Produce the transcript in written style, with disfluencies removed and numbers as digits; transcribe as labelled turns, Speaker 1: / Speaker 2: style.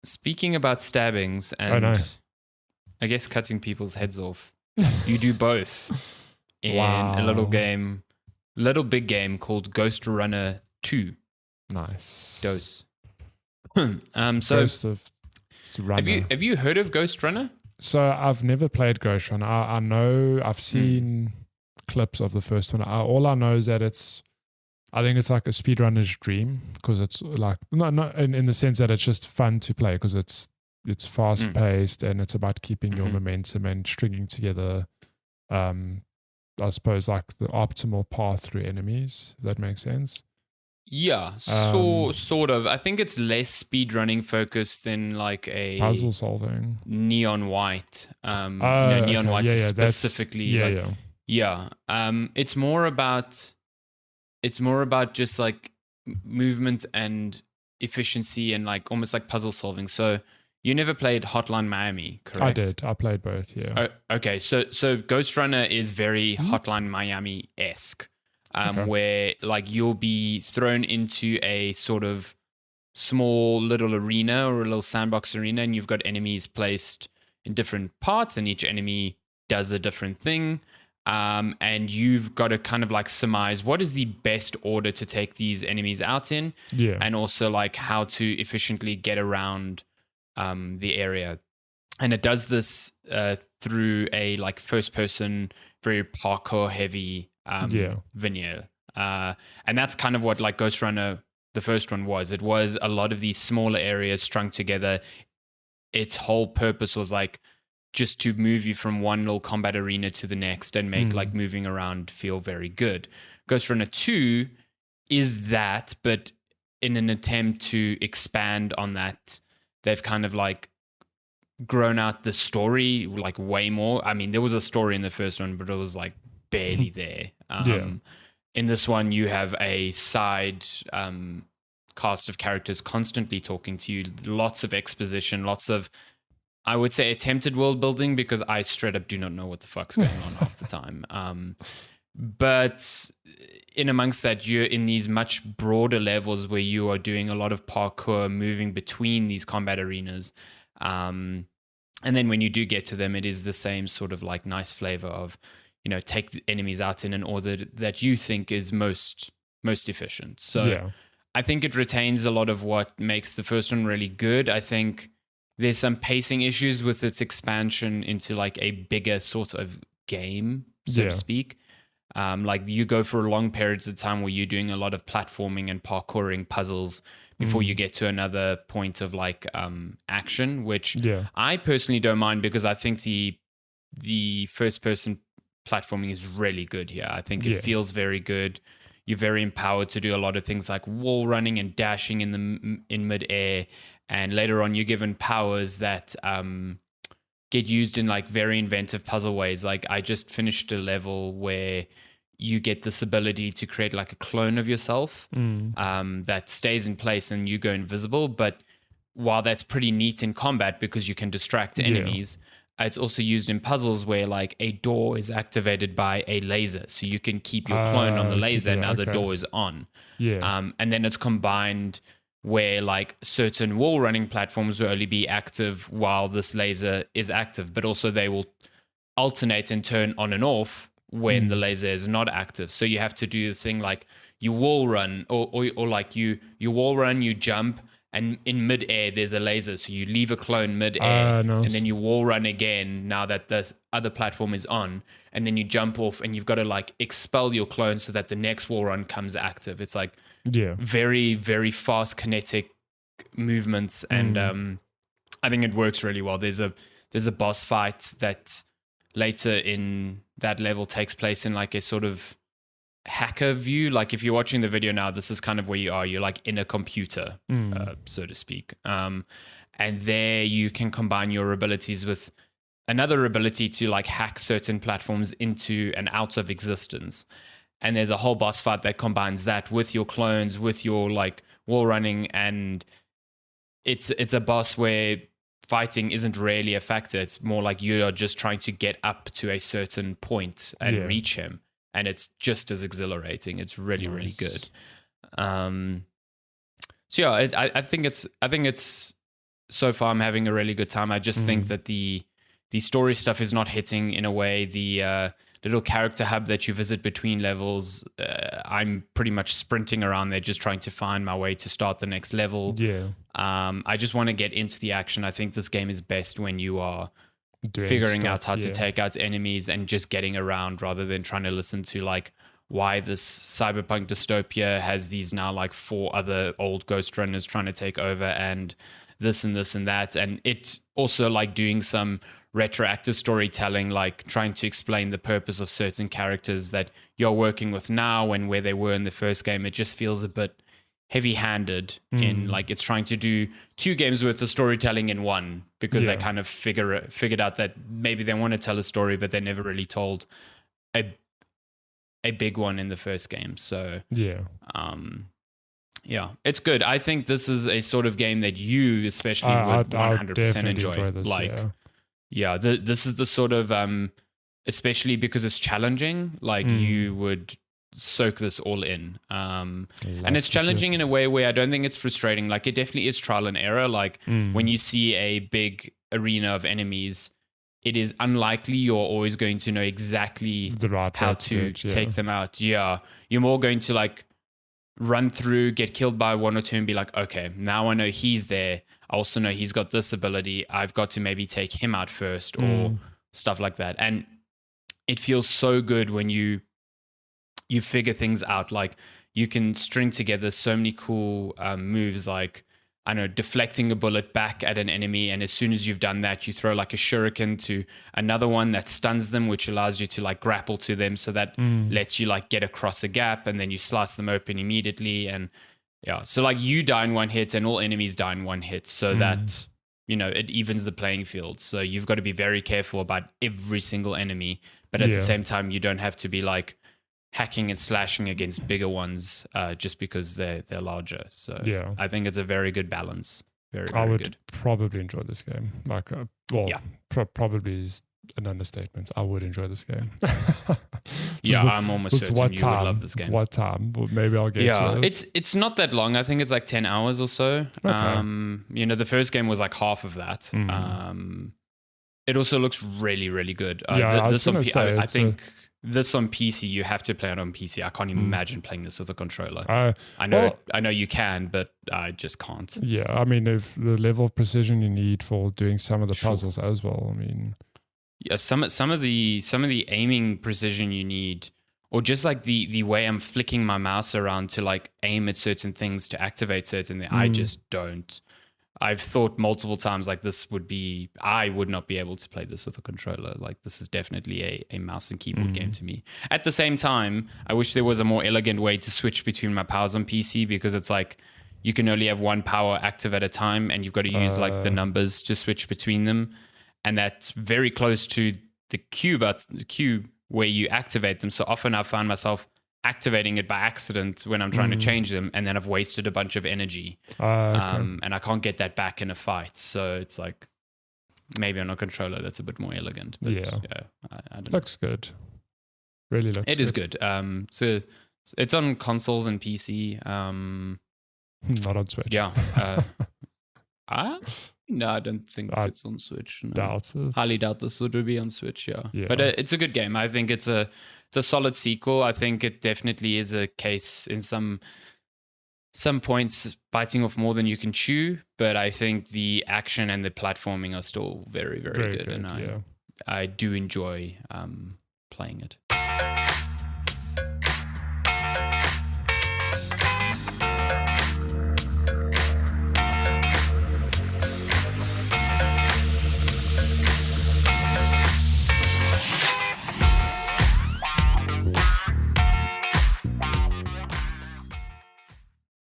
Speaker 1: speaking about stabbings
Speaker 2: I know.
Speaker 1: and I guess cutting people's heads off, you do both in a
Speaker 2: Wow.
Speaker 1: little big game called Ghostrunner 2.
Speaker 2: Nice.
Speaker 1: Dose. So
Speaker 2: Ghost of Runner.
Speaker 1: have you heard of Ghostrunner?
Speaker 2: So I've never played Ghostrunner. I know I've seen clips of the first one. All I know is that I think it's like a speedrunner's dream because it's like not in the sense that it's just fun to play because it's fast paced and it's about keeping your momentum and stringing together. I suppose like the optimal path through enemies. If that makes sense.
Speaker 1: Yeah, sort of. I think it's less speedrunning focused than like a
Speaker 2: Puzzle solving.
Speaker 1: Neon White. Neon
Speaker 2: Okay.
Speaker 1: White
Speaker 2: Yeah,
Speaker 1: is
Speaker 2: yeah.
Speaker 1: specifically
Speaker 2: Yeah.
Speaker 1: It's more about just like movement and efficiency and like almost like puzzle solving. So you never played Hotline Miami, correct?
Speaker 2: I did. I played both. Yeah.
Speaker 1: Okay. So Ghostrunner is very Hotline Miami-esque. Where like you'll be thrown into a sort of small little arena or a little sandbox arena, and you've got enemies placed in different parts, and each enemy does a different thing. And you've got to kind of like surmise what is the best order to take these enemies out in, and also like how to efficiently get around the area. And it does this through a like first person, very parkour heavy veneer. And that's kind of what like Ghostrunner, the first one was. It was a lot of these smaller areas strung together. Its whole purpose was like just to move you from one little combat arena to the next and make like moving around feel very good. Ghostrunner 2 is that, but in an attempt to expand on that, they've kind of like grown out the story like way more. I mean, there was a story in the first one, but it was like barely there. In this one, you have a side cast of characters constantly talking to you, lots of exposition, lots of, I would say, attempted world building because I straight up do not know what the fuck's going on half the time. But in amongst that, you're in these much broader levels where you are doing a lot of parkour, moving between these combat arenas. And then when you do get to them, it is the same sort of like nice flavor of, take the enemies out in an order that you think is most efficient. So I think it retains a lot of what makes the first one really good. I think there's some pacing issues with its expansion into like a bigger sort of game, so to speak. Like you go for long periods of time where you're doing a lot of platforming and parkouring puzzles before you get to another point of like action, which I personally don't mind because I think the first person platforming is really good here. I think it feels very good. You're very empowered to do a lot of things like wall running and dashing in midair, and later on you're given powers that get used in like very inventive puzzle ways. Like I just finished a level where you get this ability to create like a clone of yourself that stays in place and you go invisible. But while that's pretty neat in combat because you can distract enemies, it's also used in puzzles where like a door is activated by a laser. So you can keep your clone on the laser and now the door is on. And then it's combined where like certain wall running platforms will only be active while this laser is active, but also they will alternate and turn on and off when the laser is not active. So you have to do the thing like you wall run or like you wall run, you jump, and in midair there's a laser. So you leave a clone midair
Speaker 2: nice.
Speaker 1: and then you wall run again now that the other platform is on, and then you jump off and you've got to like expel your clone so that the next wall run comes active. It's like very, very fast kinetic movements. And I think it works really well. There's a boss fight that later in that level takes place in like a sort of hacker view. Like if you're watching the video now, this is kind of where you are. You're like in a computer, so to speak. And there you can combine your abilities with another ability to like hack certain platforms into and out of existence. And there's a whole boss fight that combines that with your clones, with your like wall running, and it's a boss where fighting isn't really a factor. It's more like you are just trying to get up to a certain point and reach him. And it's just as exhilarating. It's really, really good. So yeah, I think it's so far I'm having a really good time. I just think that the story stuff is not hitting in a way. The little character hub that you visit between levels, I'm pretty much sprinting around there just trying to find my way to start the next level.
Speaker 2: Yeah.
Speaker 1: I just want to get into the action. I think this game is best when you are
Speaker 2: Doing
Speaker 1: figuring
Speaker 2: stuff,
Speaker 1: out how to take out enemies and just getting around rather than trying to listen to like why this cyberpunk dystopia has these now like 4 other old Ghostrunners trying to take over and this and this and that. And it also like doing some retroactive storytelling, like trying to explain the purpose of certain characters that you're working with now and where they were in the first game. It just feels a bit heavy-handed in like it's trying to do 2 games worth of storytelling in one, because they kind of figured out that maybe they want to tell a story but they never really told a big one in the first game. So it's good. I think this is a sort of game that you especially would 100% enjoy
Speaker 2: this,
Speaker 1: like this is the sort of especially because it's challenging, like you would soak this all in. And it's challenging in a way where I don't think it's frustrating. Like it definitely is trial and error. Like when you see a big arena of enemies, it is unlikely you're always going to know exactly how to take them out. Yeah. You're more going to like run through, get killed by 1 or 2 and be like, okay, now I know he's there. I also know he's got this ability. I've got to maybe take him out first or stuff like that. And it feels so good when you figure things out. Like you can string together so many cool moves, like, I know, deflecting a bullet back at an enemy. And as soon as you've done that, you throw like a shuriken to another one that stuns them, which allows you to like grapple to them. So that lets you like get across a gap and then you slice them open immediately. And so like you die in 1 hit and all enemies die in 1 hit. So that, it evens the playing field. So you've got to be very careful about every single enemy. But at the same time, you don't have to be like hacking and slashing against bigger ones just because they're larger. So I think it's a very good balance. Very, very
Speaker 2: I would
Speaker 1: good.
Speaker 2: probably enjoy this game. Like, probably is an understatement. I would enjoy this game.
Speaker 1: I'm almost certain you would love this game.
Speaker 2: What time? Well, maybe I'll get to it.
Speaker 1: It's not that long. I think it's like 10 hours or so.
Speaker 2: Okay.
Speaker 1: The first game was like half of that. It also looks really, really good. I think this on PC, you have to play it on PC. I can't even imagine playing this with a controller. I know you can, but I just can't.
Speaker 2: Yeah, I mean, if the level of precision you need for doing some of the puzzles as well. I mean,
Speaker 1: some of the aiming precision you need, or just like the way I'm flicking my mouse around to like aim at certain things to activate certain things, I just don't. I've thought multiple times like I would not be able to play this with a controller. Like this is definitely a mouse and keyboard game to me. At the same time, I wish there was a more elegant way to switch between my powers on PC, because it's like you can only have one power active at a time and you've got to use like the numbers to switch between them. And that's very close to the Q where you activate them. So often I find myself activating it by accident when I'm trying to change them, and then I've wasted a bunch of energy. And I can't get that back in a fight. So it's like maybe on a controller that's a bit more elegant. But I don't
Speaker 2: looks good. Really looks good.
Speaker 1: It is good. So it's on consoles and PC.
Speaker 2: Not on Switch.
Speaker 1: Yeah. No, I don't think it's on Switch. No.
Speaker 2: Doubt it.
Speaker 1: Highly doubt this would be on Switch, But it's a good game. I think it's a solid sequel. I think it definitely is a case in some points biting off more than you can chew, but I think the action and the platforming are still very, very, good. And I do enjoy playing it.